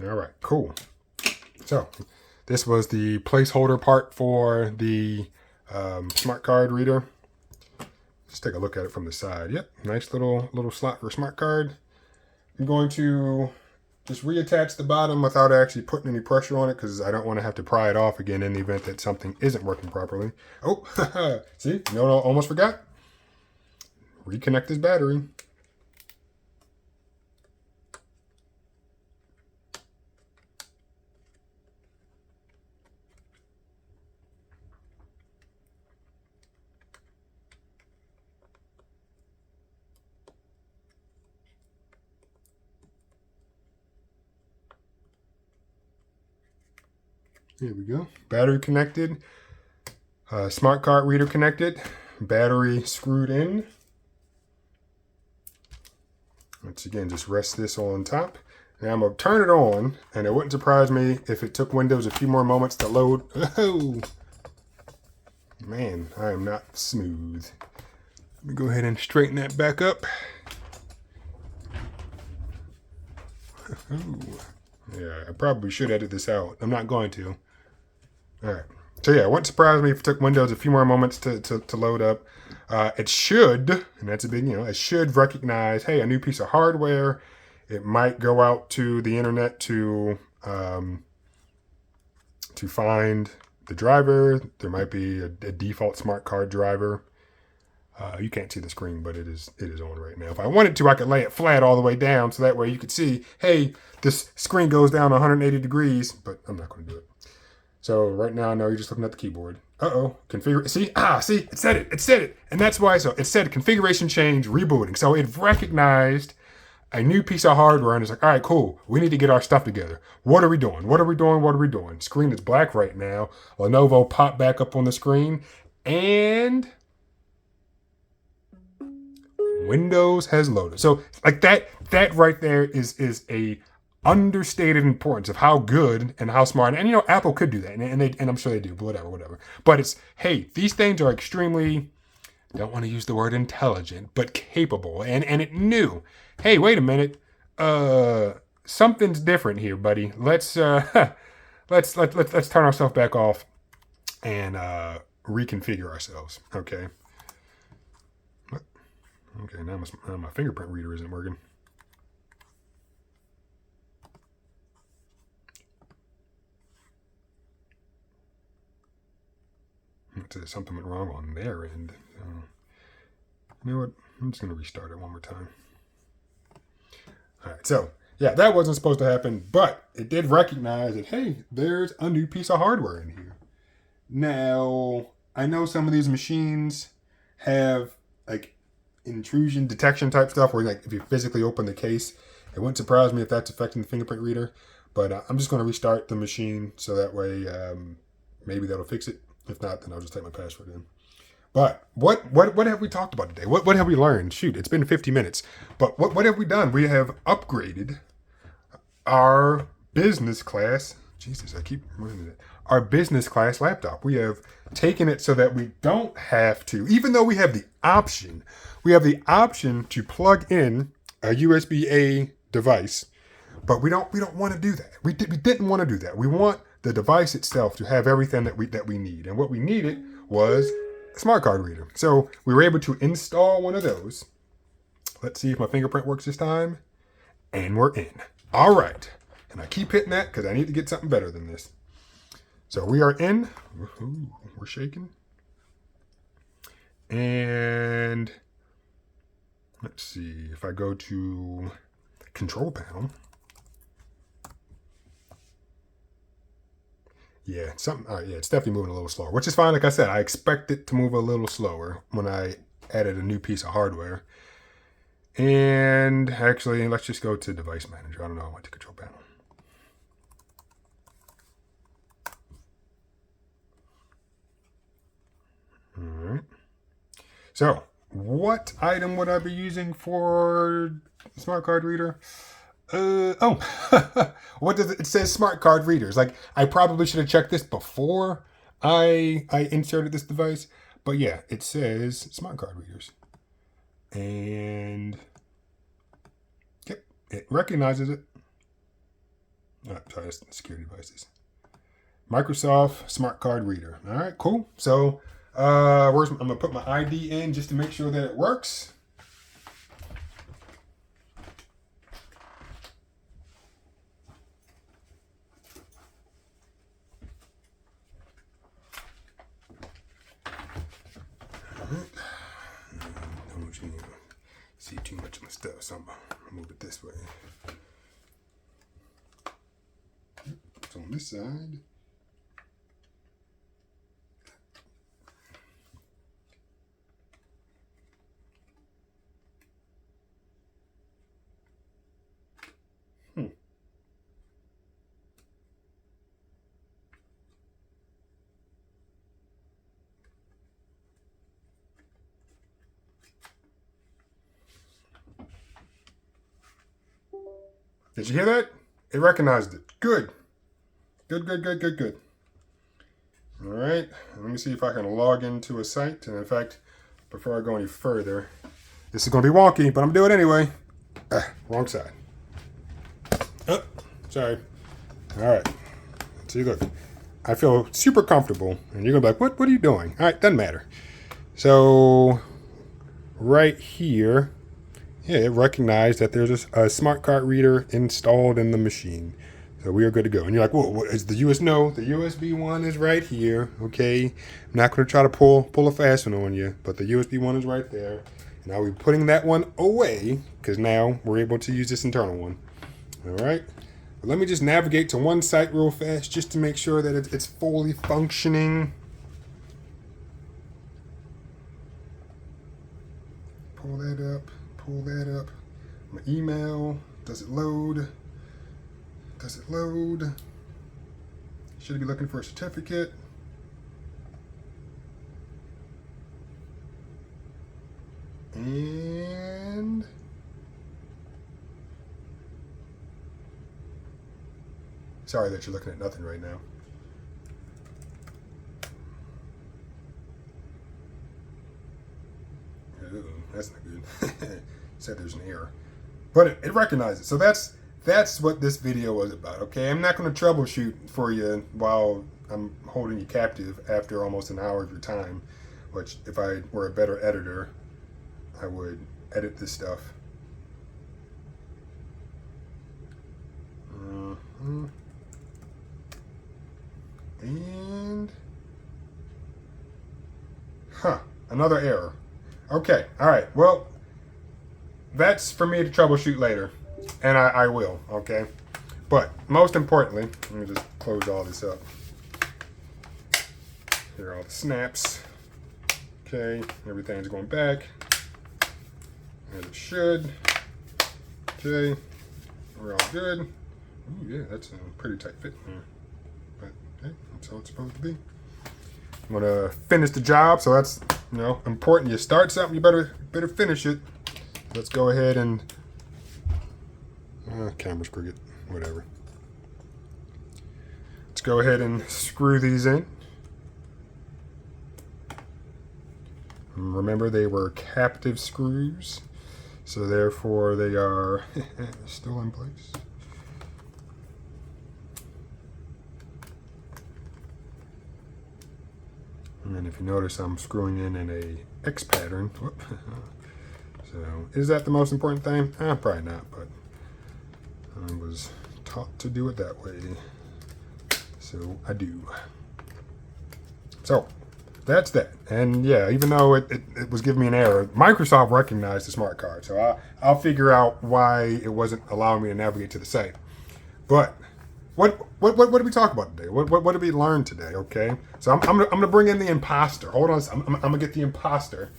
All right, cool. So this was the placeholder part for the smart card reader. Let's take a look at it from the side. Yep, nice little slot for a smart card. I'm going to just reattach the bottom without actually putting any pressure on it because I don't want to have to pry it off again in the event that something isn't working properly. Oh, see? No, almost forgot. Reconnect this battery. There we go. Battery connected. Smart card reader connected. Battery screwed in. Once again, just rest this on top. Now I'm going to turn it on, and it wouldn't surprise me if it took Windows a few more moments to load. Oh, man, I am not smooth. Let me go ahead and straighten that back up. Oh, yeah, I probably should edit this out. I'm not going to. All right. So yeah, it wouldn't surprise me if it took Windows a few more moments to load up. It should, and that's a big, it should recognize, hey, a new piece of hardware. It might go out to the internet to find the driver. There might be a default smart card driver. You can't see the screen, but it is on right now. If I wanted to, I could lay it flat all the way down so that way you could see, hey, this screen goes down 180 degrees, but I'm not going to do it. So right now, no, you're just looking at the keyboard. Uh-oh, configure, see, it said it. And that's why, so it said configuration change, rebooting. So it recognized a new piece of hardware and it's like, all right, cool. We need to get our stuff together. What are we doing? Screen is black right now. Lenovo popped back up on the screen and Windows has loaded. So like that right there is a understated importance of how good and how smart, and Apple could do that, and I'm sure they do, but whatever. But it's, hey, these things are extremely, don't want to use the word intelligent, but capable, and it knew, hey, wait a minute, something's different here, buddy. Let's turn ourselves back off and reconfigure ourselves. Okay. Okay, now my fingerprint reader isn't working. Something went wrong on their end. So, you know what? I'm just going to restart it one more time. All right, so Yeah, that wasn't supposed to happen, but it did recognize that, hey, there's a new piece of hardware in here. Now, I know some of these machines have like intrusion detection type stuff where like if you physically open the case, it wouldn't surprise me if that's affecting the fingerprint reader. But I'm just going to restart the machine so that way maybe that'll fix it. If not, then I'll just type my password in. But what have we talked about today? What have we learned? Shoot, it's been 50 minutes. But what have we done? We have upgraded our business class. Jesus, I keep reminding it. Our business class laptop. We have taken it so that we don't have to, even though we have the option to plug in a USB-A device, but we don't want to do that. We didn't want to do that. We want the device itself to have everything that we need. And what we needed was a smart card reader. So we were able to install one of those. Let's see if my fingerprint works this time. And we're in. All right. And I keep hitting that because I need to get something better than this. So we are in. Ooh, we're shaking. And let's see if I go to control panel. Yeah, it's definitely moving a little slower, which is fine. Like I said, I expect it to move a little slower when I added a new piece of hardware. And actually, let's just go to device manager. I don't know, I went to control panel. All right. So, what item would I be using for smart card reader? What does it says smart card readers. Like, I probably should have checked this before I inserted this device. But yeah, it says smart card readers. And yep, it recognizes it. Oh, sorry, that's security devices. Microsoft smart card reader. All right, cool. So I'm gonna put my ID in just to make sure that it works. Don't want you to see too much of my stuff, so I'm gonna move it this way. It's on this side. Did you hear that? It recognized it. Good. Good. All right. Let me see if I can log into a site. And in fact, before I go any further, this is going to be wonky, but I'm doing it anyway. Wrong side. Oh, sorry. All right. See, look. I feel super comfortable. And you're going to be like, what are you doing? All right. Doesn't matter. So, right here, yeah, it recognized that there's a smart card reader installed in the machine. So we are good to go. And you're like, well, what is the US? No, the USB one is right here. Okay. I'm not going to try to pull a fast one on you, but the USB one is right there. And I'll be putting that one away because now we're able to use this internal one. All right. But let me just navigate to one site real fast just to make sure that it's fully functioning. Pull that up. Pull that up. My email. Does it load? Does it load? Should be looking for a certificate. And sorry that you're looking at nothing right now. Ooh, that's not good. Said there's an error, but it recognizes it. So that's what this video was about. Okay, I'm not going to troubleshoot for you while I'm holding you captive after almost an hour of your time. Which, if I were a better editor, I would edit this stuff. And another error. Okay, all right. Well, that's for me to troubleshoot later. and I will, okay? But most importantly, let me just close all this up. Here are all the snaps. Okay, everything's going back as it should. Okay, we're all good. Ooh, yeah, that's a pretty tight fit here. But hey, that's how it's supposed to be. I'm gonna finish the job, so that's, you know, important. You start something, you better finish it. Let's go ahead and camera's crooked, whatever. Let's go ahead and screw these in. Remember, they were captive screws, so therefore they are still in place. And if you notice, I'm screwing in a X pattern. Whoop. So, is that the most important thing? Probably not, but I was taught to do it that way, so I do. So, that's that. And yeah, even though it was giving me an error, Microsoft recognized the smart card, so I'll figure out why it wasn't allowing me to navigate to the site. But what did we talk about today? What did we learn today? Okay, so I'm gonna bring in the imposter. Hold on, I'm gonna get the imposter.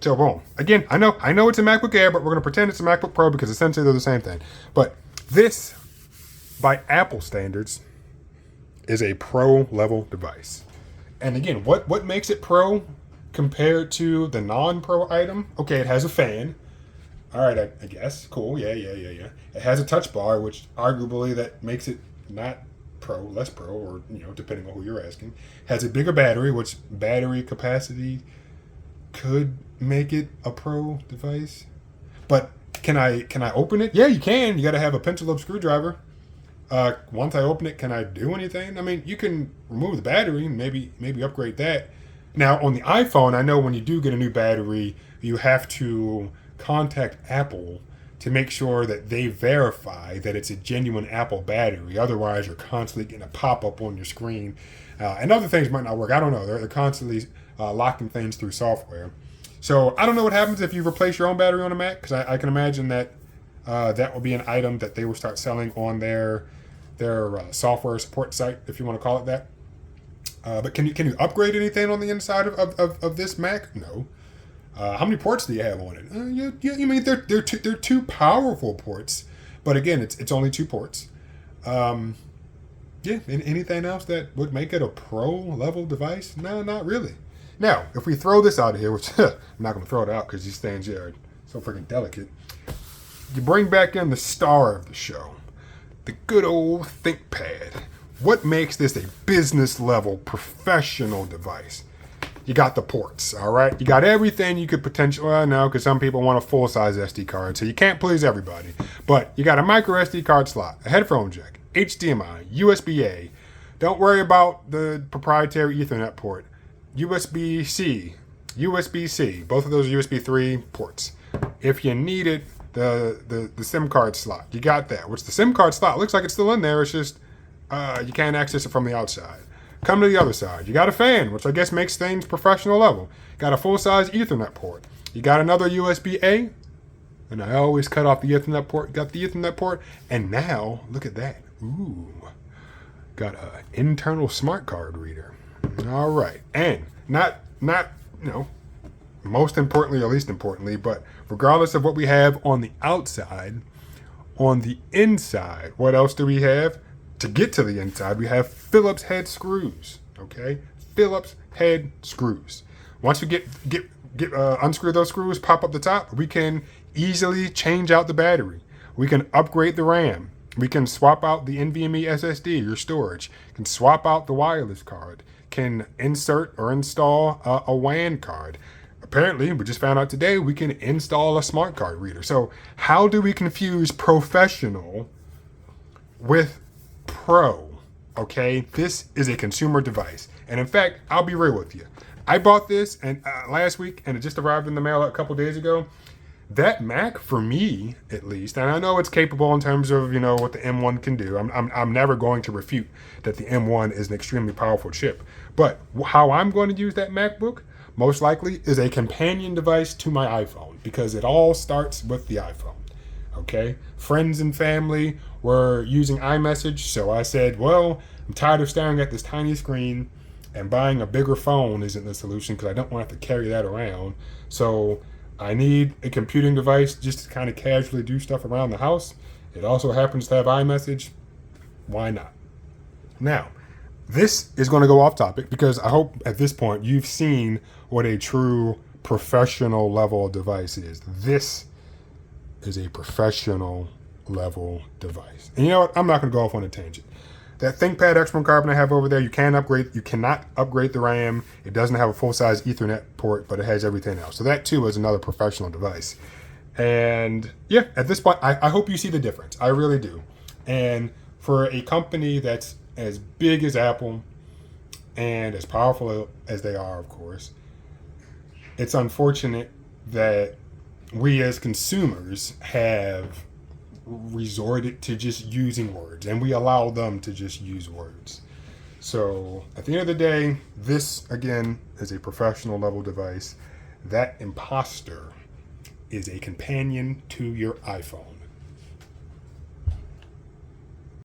So boom. Again, I know it's a MacBook Air, but we're gonna pretend it's a MacBook Pro because essentially they're the same thing. But this, by Apple standards, is a Pro level device. And again, what makes it Pro compared to the non-Pro item? Okay, it has a fan. All right, I guess. Cool. Yeah. It has a touch bar, which arguably that makes it not Pro, less Pro, or, you know, depending on who you're asking. Has a bigger battery, which battery capacity could make it a Pro device. But can I open it? Yeah, you can. You got to have a Pentalobe screwdriver. Once I open it, can I do anything? I mean, you can remove the battery and maybe upgrade that. Now, on the iPhone, I know when you do get a new battery, you have to contact Apple to make sure that they verify that it's a genuine Apple battery. Otherwise, you're constantly getting a pop-up on your screen. And other things might not work. I don't know. They're constantly locking things through software. So I don't know what happens if you replace your own battery on a Mac, because I can imagine that that will be an item that they will start selling on their software support site, if you want to call it that. But can you upgrade anything on the inside of this Mac? No. How many ports do you have on it? You mean they're two powerful ports, but again, it's only 2 ports. Yeah. Anything else that would make it a Pro level device? No, not really. Now, if we throw this out of here, which I'm not going to throw it out because these things here are so freaking delicate. You bring back in the star of the show, the good old ThinkPad. What makes this a business level professional device? You got the ports, all right? You got everything you could potentially, well, no, because some people want a full-size SD card, so you can't please everybody. But you got a micro SD card slot, a headphone jack, HDMI, USB-A. Don't worry about the proprietary Ethernet port. USB-C, USB-C, both of those USB 3 ports. If you need it, the SIM card slot, you got that. Which the SIM card slot looks like it's still in there, it's just you can't access it from the outside. Come to the other side. You got a fan, which I guess makes things professional level. Got a full-size Ethernet port. You got another USB-A. And I always cut off the Ethernet port. You got the Ethernet port. And now, look at that. Ooh. Got an internal smart card reader. All right. And not most importantly, or least importantly, but regardless of what we have on the outside, on the inside, what else do we have? To get to the inside, we have Phillips head screws. Okay, Phillips head screws. Once we unscrew those screws, pop up the top, we can easily change out the battery. We can upgrade the RAM. We can swap out the Nvme Ssd, your storage. Can swap out the wireless card. Can insert or install a WAN card. Apparently, we just found out today, we can install a smart card reader. So how do we confuse professional with Pro? Okay, this is a consumer device. And in fact, I'll be real with you. I bought this and last week, and it just arrived in the mail a couple days ago. That Mac, for me at least, and I know it's capable in terms of, you know, what the M1 can do. I'm never going to refute that the M1 is an extremely powerful chip. But how I'm going to use that MacBook, most likely, is a companion device to my iPhone, because it all starts with the iPhone. Okay, friends and family were using iMessage, so I said, well, I'm tired of staring at this tiny screen, and buying a bigger phone isn't the solution because I don't want to have to carry that around. So I need a computing device just to kind of casually do stuff around the house. It also happens to have iMessage. Why not? Now, this is going to go off topic because I hope at this point you've seen what a true professional level device is. This is a professional level device. And you know what? I'm not going to go off on a tangent. That ThinkPad X1 Carbon I have over there, you cannot upgrade the RAM. It doesn't have a full-size Ethernet port, but it has everything else. So that too is another professional device. And yeah, at this point, I hope you see the difference. I really do. And for a company that's as big as Apple and as powerful as they are, of course, it's unfortunate that we as consumers have resorted to just using words, and we allow them to just use words. So at the end of the day, this again is a professional level device. That imposter is a companion to your iPhone.